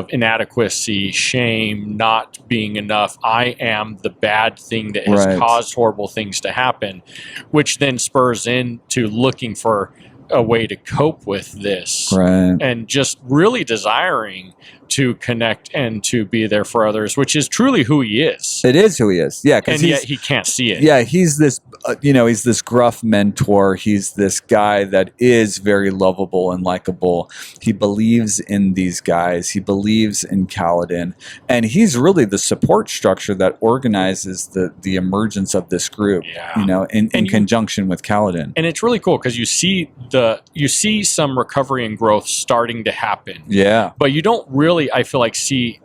inadequacy, shame, not being enough. I am the bad thing that has caused horrible things to happen, which then spurs into looking for a way to cope with this and just really desiring to connect and to be there for others, which is truly who he is. It is who he is. Yeah. And yet he can't see it. Yeah. He's this, he's this gruff mentor. He's this guy that is very lovable and likable. He believes in these guys. He believes in Kaladin. And he's really the support structure that organizes the emergence of this group, in conjunction with Kaladin. And it's really cool because you see some recovery and growth starting to happen. Yeah. But you don't really, I feel like, see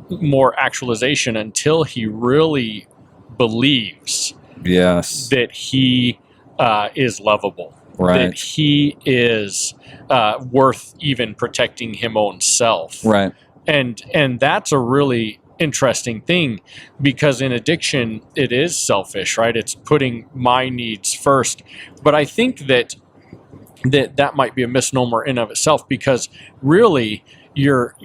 more actualization until he really believes that he is lovable, that he is worth even protecting his own self. Right. And that's a really interesting thing because in addiction, it is selfish, right? It's putting my needs first. But I think that might be a misnomer in of itself because really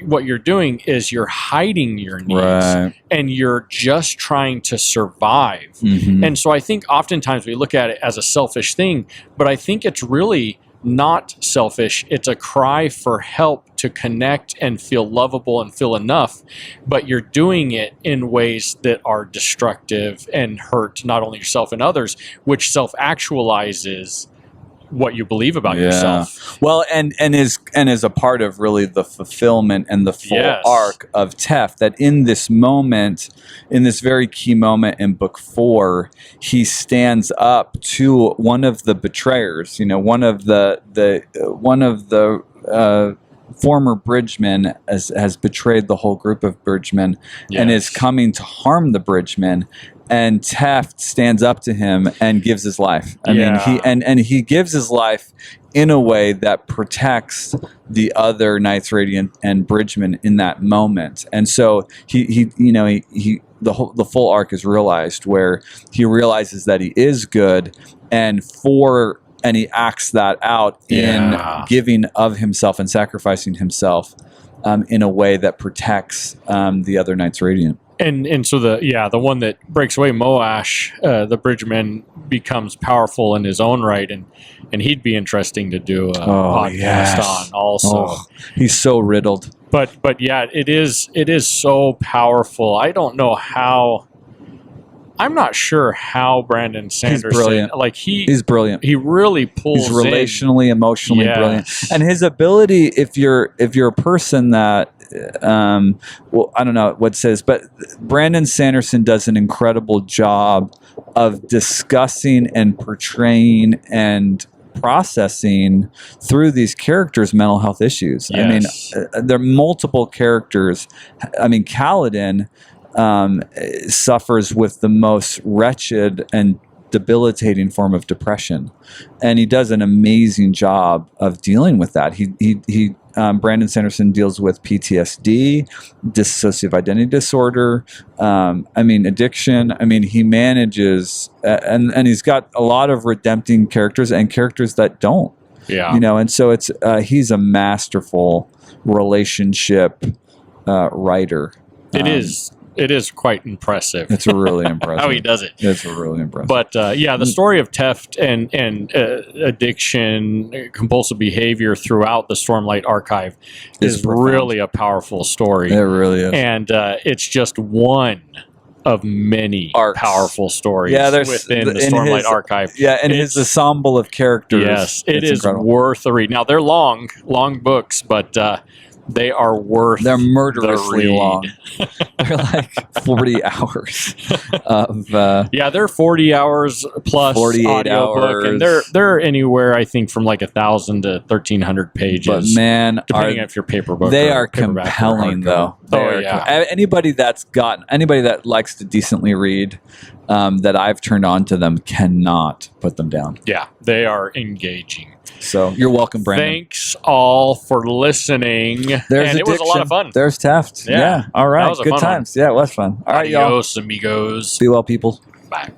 what you're doing is you're hiding your needs and you're just trying to survive. And so I think oftentimes we look at it as a selfish thing, but I think it's really not selfish. It's a cry for help to connect and feel lovable and feel enough, but you're doing it in ways that are destructive and hurt not only yourself and others, which self-actualizes what you believe about yourself. Well, and is a part of really the fulfillment and the full arc of Teft, that in this moment, in this very key moment in book 4, he stands up to one of the betrayers, one of the former bridgemen has betrayed the whole group of bridgemen and is coming to harm the bridgemen. And Teft stands up to him and gives his life. I mean, he gives his life in a way that protects the other Knights Radiant and bridgemen in that moment. And so the full arc is realized, where he realizes that he is good, and he acts that out in giving of himself and sacrificing himself in a way that protects the other Knights Radiant. And so the one that breaks away, Moash, the bridgeman, becomes powerful in his own right, and he'd be interesting to do a podcast on also. Oh, he's so riddled. But yeah, it is so powerful. I don't know how. I'm not sure how Brandon Sanderson. He's brilliant. He's brilliant. He really pulls. He's relationally, emotionally brilliant, and his ability. If you're a person that, I don't know what it says, but Brandon Sanderson does an incredible job of discussing and portraying and processing through these characters' mental health issues. I mean, there are multiple characters. I mean, Kaladin suffers with the most wretched and debilitating form of depression, and he does an amazing job of dealing with that. Brandon Sanderson deals with PTSD, dissociative identity disorder, addiction. I mean, he manages, and he's got a lot of redempting characters and characters that don't. Yeah, and so it's he's a masterful relationship writer. It is quite impressive. It's really impressive how he does it. It's really impressive. But the story of Teft and addiction, compulsive behavior throughout the Stormlight Archive is really a powerful story. It really is, and it's just one of many powerful stories within the Stormlight Archive. Yeah, and his ensemble of characters. Yes, it is incredible. Worth a read. Now, they're long books, but they are worth. They're murderously long. They're like 40 hours of. They're 40 hours plus 48 hours, and they're anywhere, I think, from like 1,000 to 1,300 pages. But man, depending if you're paperback. They are compelling, though. Anybody that likes to decently read, that I've turned on to them, cannot put them down. Yeah, they are engaging. So you're welcome, Brandon. Thanks all for listening. It was a lot of fun. There's Teft. Yeah. All right. Good times. Yeah, it was fun. All right, y'all. Adios, amigos. Be well, people. Bye.